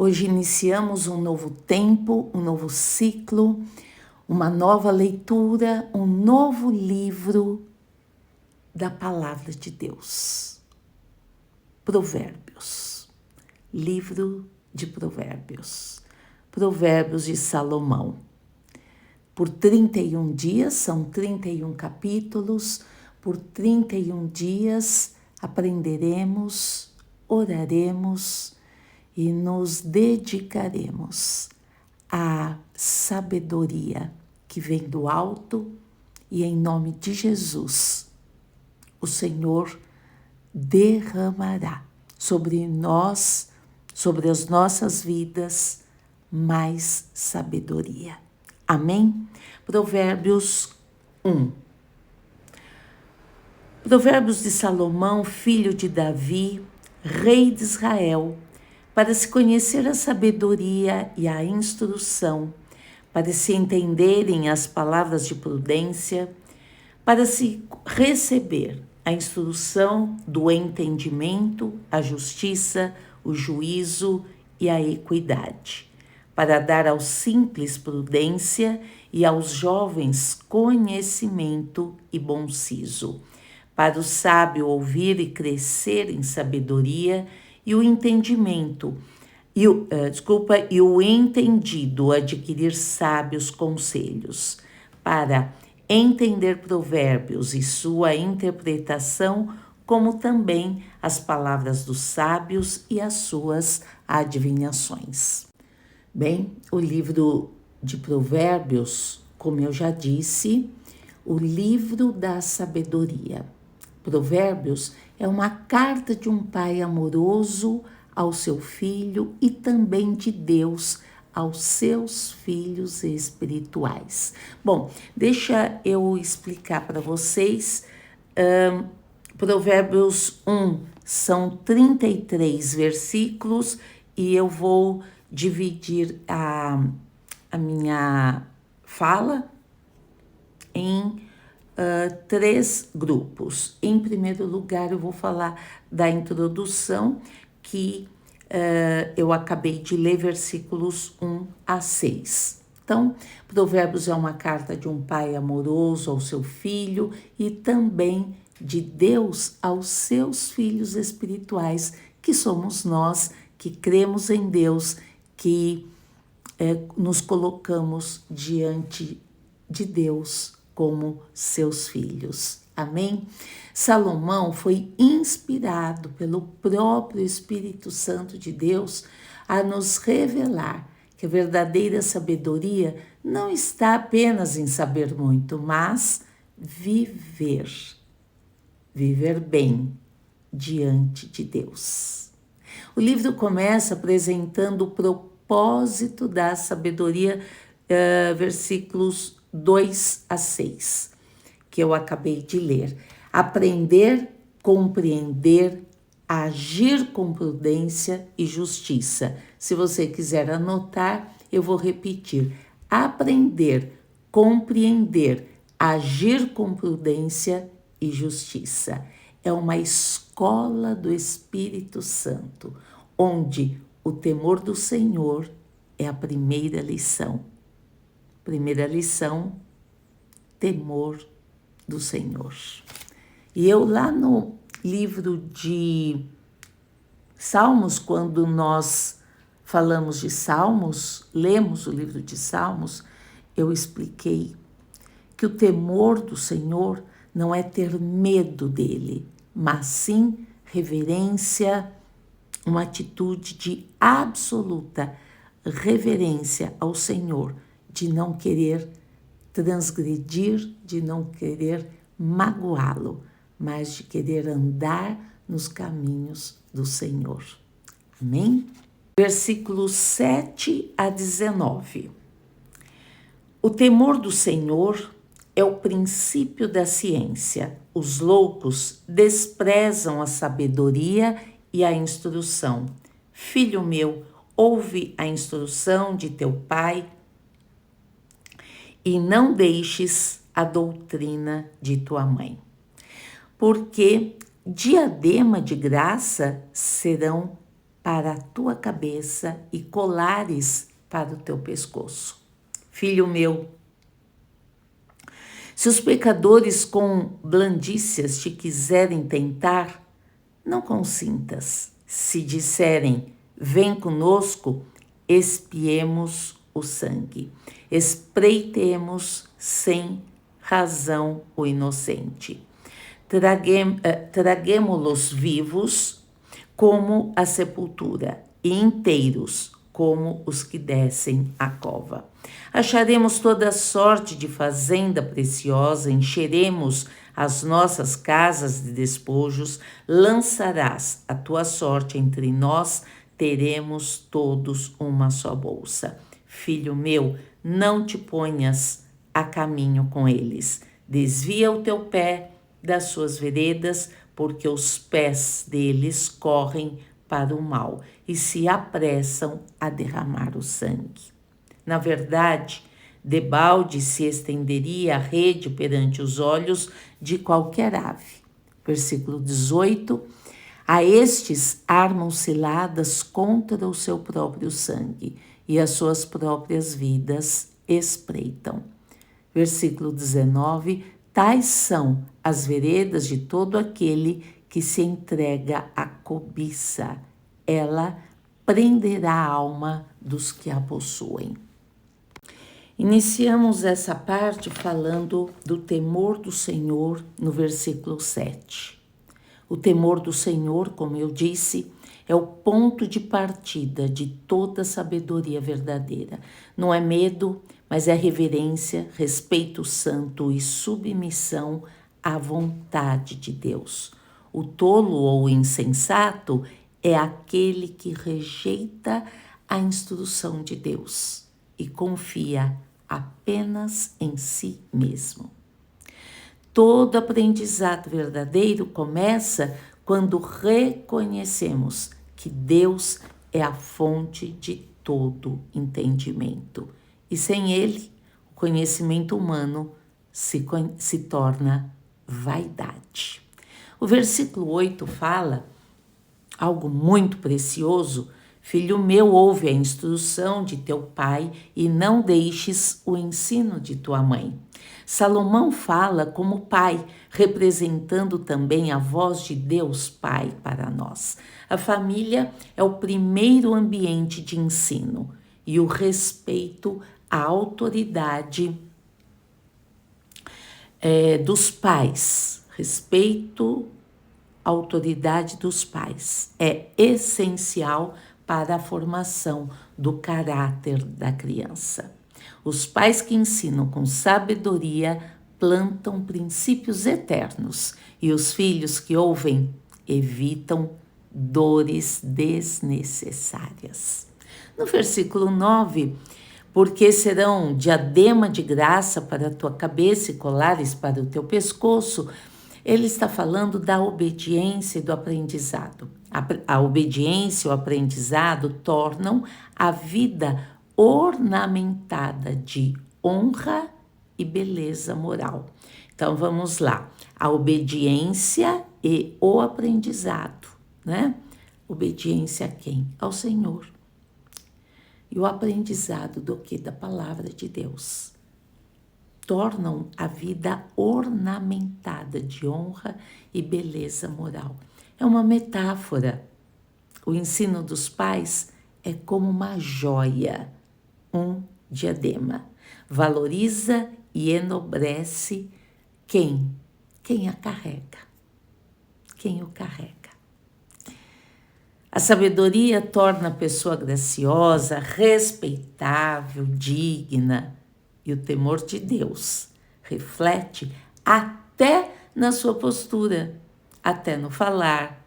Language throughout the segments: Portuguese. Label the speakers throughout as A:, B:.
A: Hoje iniciamos um novo tempo, um novo ciclo, uma nova leitura, um novo livro da Palavra de Deus. Provérbios, livro de Provérbios, Provérbios de Salomão. Por 31 dias, são 31 capítulos, por 31 dias aprenderemos, oraremos e nos dedicaremos à sabedoria que vem do alto e em nome de Jesus, o Senhor derramará sobre nós, sobre as nossas vidas, mais sabedoria. Amém? Provérbios 1. Provérbios de Salomão, filho de Davi, rei de Israel, para se conhecer a sabedoria e a instrução, para se entenderem as palavras de prudência, para se receber a instrução do entendimento, a justiça, o juízo e a equidade, para dar aos simples prudência e aos jovens conhecimento e bom siso, para o sábio ouvir e crescer em sabedoria e o entendimento, e o entendido adquirir sábios conselhos, para entender provérbios e sua interpretação, como também as palavras dos sábios e as suas adivinhações. Bem, o livro de Provérbios, como eu já disse, o livro da sabedoria. Provérbios é uma carta de um pai amoroso ao seu filho e também de Deus aos seus filhos espirituais. Bom, deixa eu explicar para vocês. Provérbios 1 são 33 versículos e eu vou dividir a minha fala em 3 grupos. Em primeiro lugar, eu vou falar da introdução, que eu acabei de ler versículos 1 a 6. Então, Provérbios é uma carta de um pai amoroso ao seu filho e também de Deus aos seus filhos espirituais, que somos nós, que cremos em Deus, que nos colocamos diante de Deus como seus filhos. Amém? Salomão foi inspirado pelo próprio Espírito Santo de Deus a nos revelar que a verdadeira sabedoria não está apenas em saber muito, mas viver bem diante de Deus. O livro começa apresentando o propósito da sabedoria, versículos 2 a 6, que eu acabei de ler. Aprender, compreender, agir com prudência e justiça. Se você quiser anotar, eu vou repetir. Aprender, compreender, agir com prudência e justiça. É uma escola do Espírito Santo, onde o temor do Senhor é a primeira lição. Primeira lição, temor do Senhor. E eu lá no livro de Salmos, quando nós falamos de Salmos, lemos o livro de Salmos, eu expliquei que o temor do Senhor não é ter medo dele, mas sim reverência, uma atitude de absoluta reverência ao Senhor, de não querer transgredir, de não querer magoá-lo, mas de querer andar nos caminhos do Senhor. Amém? Versículos 7 a 19. O temor do Senhor é o princípio da ciência. Os loucos desprezam a sabedoria e a instrução. Filho meu, ouve a instrução de teu pai e não deixes a doutrina de tua mãe. Porque diadema de graça serão para a tua cabeça e colares para o teu pescoço. Filho meu, se os pecadores com blandícias te quiserem tentar, não consintas. Se disserem, vem conosco, expiemos o sangue, espreitemos sem razão o inocente. Traguemo-los vivos como a sepultura, e inteiros como os que descem à cova. Acharemos toda sorte de fazenda preciosa, encheremos as nossas casas de despojos, lançarás a tua sorte entre nós, teremos todos uma só bolsa. Filho meu, não te ponhas a caminho com eles. Desvia o teu pé das suas veredas, porque os pés deles correm para o mal e se apressam a derramar o sangue. Na verdade, debalde se estenderia a rede perante os olhos de qualquer ave. Versículo 18. A estes armam ciladas contra o seu próprio sangue e as suas próprias vidas espreitam. Versículo 19. Tais são as veredas de todo aquele que se entrega à cobiça. Ela prenderá a alma dos que a possuem. Iniciamos essa parte falando do temor do Senhor no versículo 7. O temor do Senhor, como eu disse, é o ponto de partida de toda sabedoria verdadeira. Não é medo, mas é reverência, respeito santo e submissão à vontade de Deus. O tolo ou o insensato é aquele que rejeita a instrução de Deus e confia apenas em si mesmo. Todo aprendizado verdadeiro começa quando reconhecemos que Deus é a fonte de todo entendimento. E sem ele, o conhecimento humano se torna vaidade. O versículo 8 fala algo muito precioso. Filho meu, ouve a instrução de teu pai e não deixes o ensino de tua mãe. Salomão fala como pai, representando também a voz de Deus Pai para nós. A família é o primeiro ambiente de ensino e o respeito à autoridade dos pais. Respeito à autoridade dos pais é essencial para a formação do caráter da criança. Os pais que ensinam com sabedoria plantam princípios eternos e os filhos que ouvem evitam dores desnecessárias. No versículo 9, porque serão diadema de graça para a tua cabeça e colares para o teu pescoço, ele está falando da obediência e do aprendizado. A obediência e o aprendizado tornam a vida ornamentada de honra e beleza moral. Então vamos lá. A obediência e o aprendizado, né? Obediência a quem? Ao Senhor. E o aprendizado do que? Da palavra de Deus. Tornam a vida ornamentada de honra e beleza moral. É uma metáfora. O ensino dos pais é como uma joia, um diadema. Valoriza e enobrece quem a carrega, quem o carrega. A sabedoria torna a pessoa graciosa, respeitável, digna. E o temor de Deus reflete até na sua postura, até no falar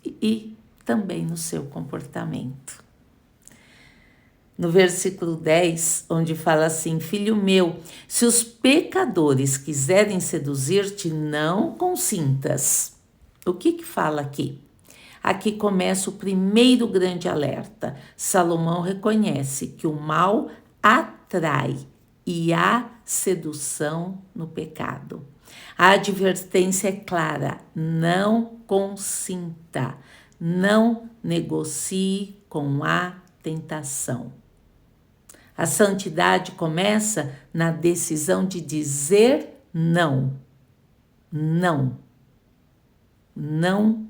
A: e também no seu comportamento. No versículo 10, onde fala assim: filho meu, se os pecadores quiserem seduzir-te, não consintas. O que fala aqui? Aqui começa o primeiro grande alerta. Salomão reconhece que o mal atrai e há sedução no pecado. A advertência é clara: não consinta, não negocie com a tentação. A santidade começa na decisão de dizer não. Não. Não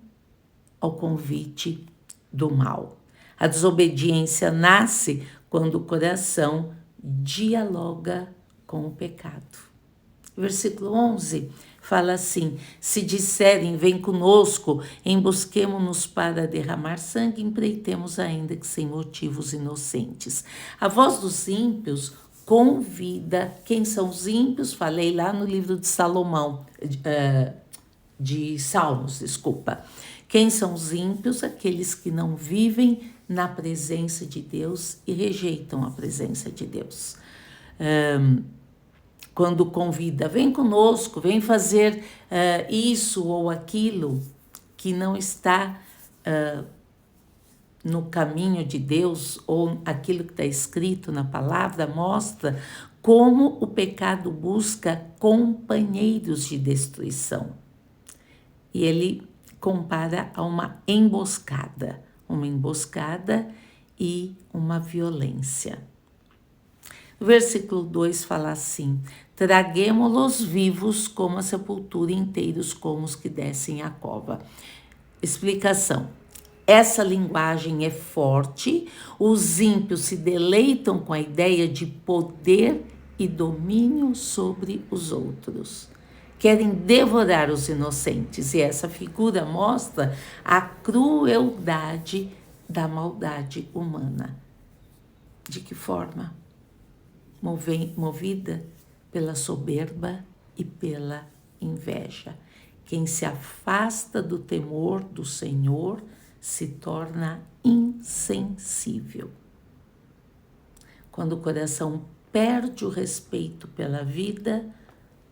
A: ao convite do mal. A desobediência nasce quando o coração dialoga com o pecado. Versículo 11 fala assim: se disserem, vem conosco, embosquemo-nos para derramar sangue, empreitemos ainda que sem motivos inocentes. A voz dos ímpios convida. Quem são os ímpios? Falei lá no livro de Salomão, de Salmos, desculpa. Quem são os ímpios? Aqueles que não vivem na presença de Deus e rejeitam a presença de Deus. Quando convida, vem conosco, vem fazer isso ou aquilo que não está no caminho de Deus, ou aquilo que está escrito na palavra, mostra como o pecado busca companheiros de destruição. E ele compara a uma emboscada e uma violência. O versículo 2 fala assim: traguemo-los vivos como a sepultura, inteiros como os que descem à cova. Explicação: essa linguagem é forte, os ímpios se deleitam com a ideia de poder e domínio sobre os outros. Querem devorar os inocentes, e essa figura mostra a crueldade da maldade humana. De que forma? Movida pela soberba e pela inveja. Quem se afasta do temor do Senhor se torna insensível. Quando o coração perde o respeito pela vida,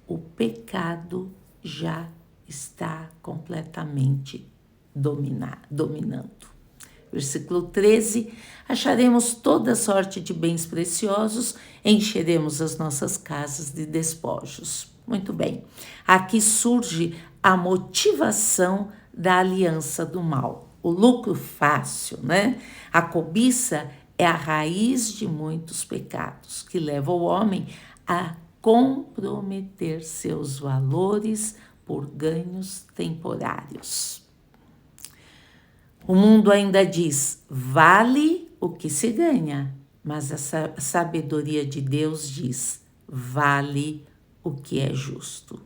A: o pecado já está completamente dominando. Versículo 13: acharemos toda sorte de bens preciosos, encheremos as nossas casas de despojos. Muito bem, aqui surge a motivação da aliança do mal. O lucro fácil, né? A cobiça é a raiz de muitos pecados, que leva o homem a comprometer seus valores por ganhos temporários. O mundo ainda diz: vale o que se ganha, mas a sabedoria de Deus diz: vale o que é justo.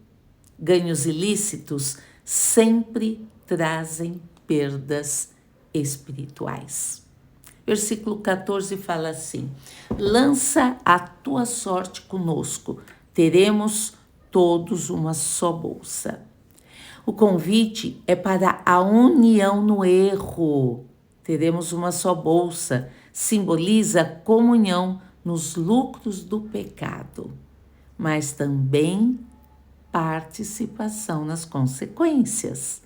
A: Ganhos ilícitos sempre trazem perdas espirituais. Versículo 14 fala assim: lança a tua sorte conosco, teremos todos uma só bolsa. O convite é para a união no erro. Teremos uma só bolsa. Simboliza comunhão nos lucros do pecado, mas também participação nas consequências.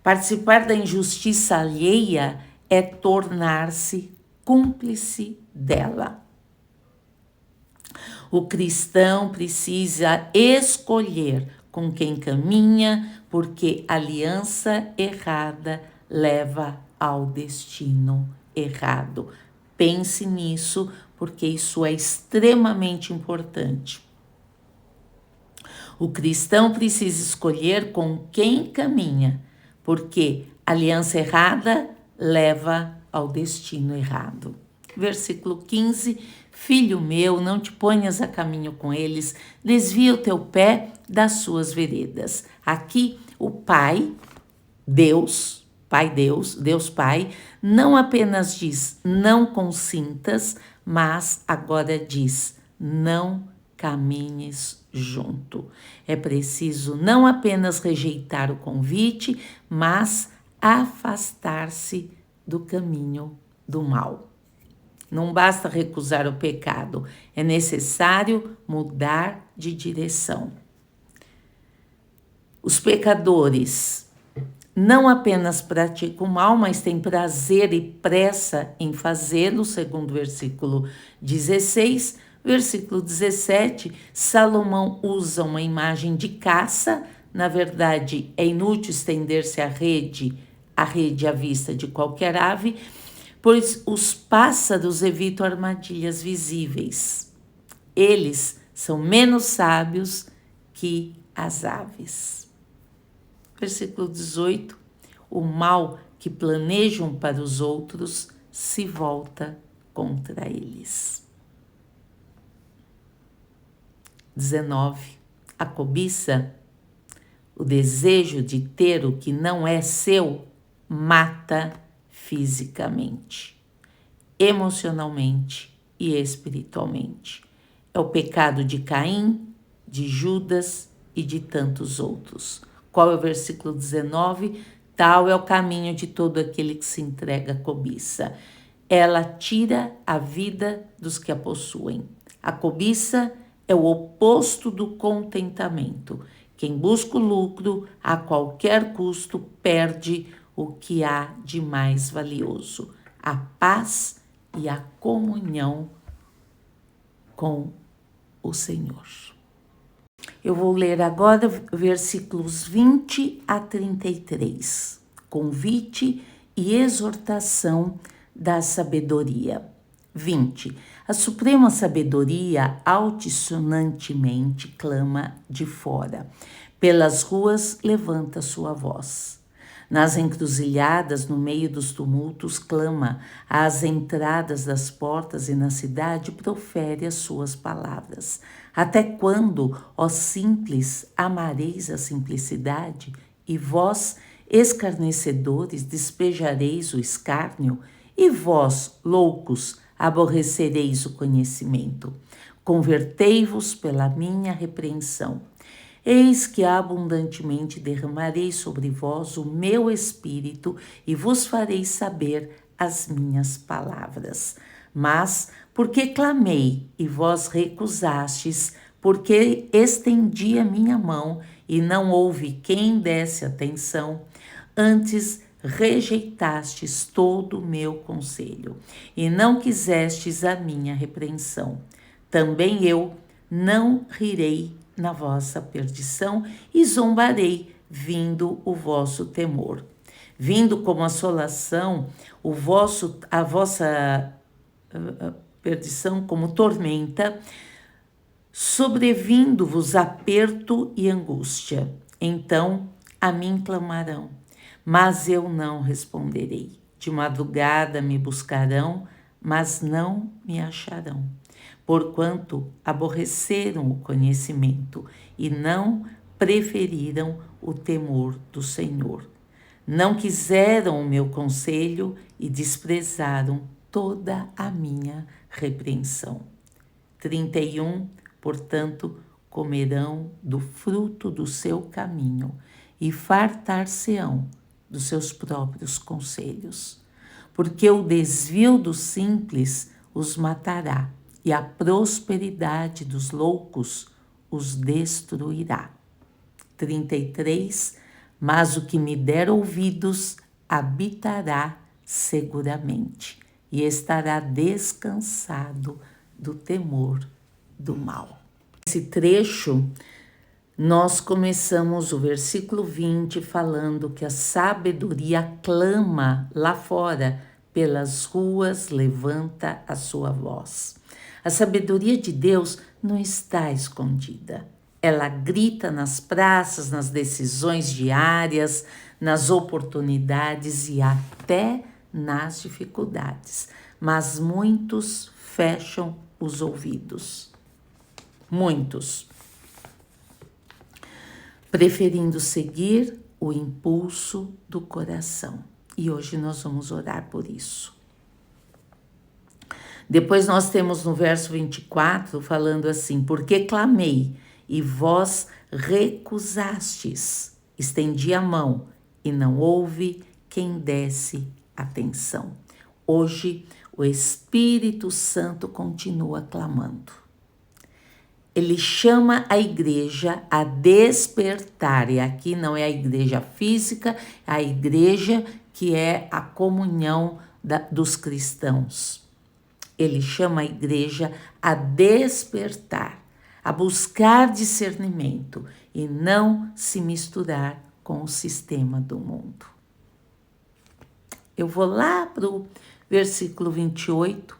A: Participar da injustiça alheia é tornar-se cúmplice dela. O cristão precisa escolher com quem caminha, porque aliança errada leva ao destino errado. Pense nisso, porque isso é extremamente importante. O cristão precisa escolher com quem caminha, porque aliança errada leva ao destino errado. Versículo 15: filho meu, não te ponhas a caminho com eles, desvia o teu pé das suas veredas. Aqui o Pai, Deus Pai, não apenas diz não consintas, mas agora diz não caminhes junto. É preciso não apenas rejeitar o convite, mas afastar-se do caminho do mal. Não basta recusar o pecado, é necessário mudar de direção. Os pecadores não apenas praticam o mal, mas têm prazer e pressa em fazê-lo, segundo o versículo 16. Versículo 17, Salomão usa uma imagem de caça. Na verdade, é inútil estender-se a rede a rede à vista de qualquer ave, pois os pássaros evitam armadilhas visíveis. Eles são menos sábios que as aves. Versículo 18. O mal que planejam para os outros se volta contra eles. 19. A cobiça, o desejo de ter o que não é seu, mata fisicamente, emocionalmente e espiritualmente. É o pecado de Caim, de Judas e de tantos outros. Qual é o versículo 19? Tal é o caminho de todo aquele que se entrega à cobiça. Ela tira a vida dos que a possuem. A cobiça é o oposto do contentamento. Quem busca o lucro a qualquer custo perde o que há de mais valioso: a paz e a comunhão com o Senhor. Eu vou ler agora versículos 20 a 33. Convite e exortação da sabedoria. 20. A suprema sabedoria altissonantemente clama de fora. Pelas ruas levanta sua voz. Nas encruzilhadas, no meio dos tumultos, clama. Às entradas das portas e na cidade profere as suas palavras. Até quando, ó simples, amareis a simplicidade? E vós, escarnecedores, despejareis o escárnio? E vós, loucos, aborrecereis o conhecimento. Convertei-vos pela minha repreensão. Eis que abundantemente derramarei sobre vós o meu espírito e vos farei saber as minhas palavras. Mas, porque clamei e vós recusastes, porque estendi a minha mão e não houve quem desse atenção, antes rejeitastes todo o meu conselho e não quisestes a minha repreensão. Também eu não rirei na vossa perdição e zombarei, vindo o vosso temor. Vindo como assolação, a vossa perdição como tormenta, sobrevindo-vos aperto e angústia. Então a mim clamarão, mas eu não responderei. De madrugada me buscarão, mas não me acharão. Porquanto aborreceram o conhecimento e não preferiram o temor do Senhor. Não quiseram o meu conselho e desprezaram toda a minha repreensão. 31. Portanto, comerão do fruto do seu caminho e fartar-se-ão dos seus próprios conselhos. Porque o desvio dos simples os matará, e a prosperidade dos loucos os destruirá. 33. Mas o que me der ouvidos habitará seguramente e estará descansado do temor do mal. Esse trecho, nós começamos o versículo 20 falando que a sabedoria clama lá fora, pelas ruas levanta a sua voz. A sabedoria de Deus não está escondida. Ela grita nas praças, nas decisões diárias, nas oportunidades e até nas dificuldades. Mas muitos fecham os ouvidos. Muitos. Preferindo seguir o impulso do coração. E hoje nós vamos orar por isso. Depois nós temos no verso 24 falando assim: porque clamei e vós recusastes, estendi a mão e não houve quem desse atenção. Hoje o Espírito Santo continua clamando. Ele chama a igreja a despertar, e aqui não é a igreja física, é a igreja que é a comunhão dos cristãos. Ele chama a igreja a despertar, a buscar discernimento e não se misturar com o sistema do mundo. Eu vou lá para o versículo 28,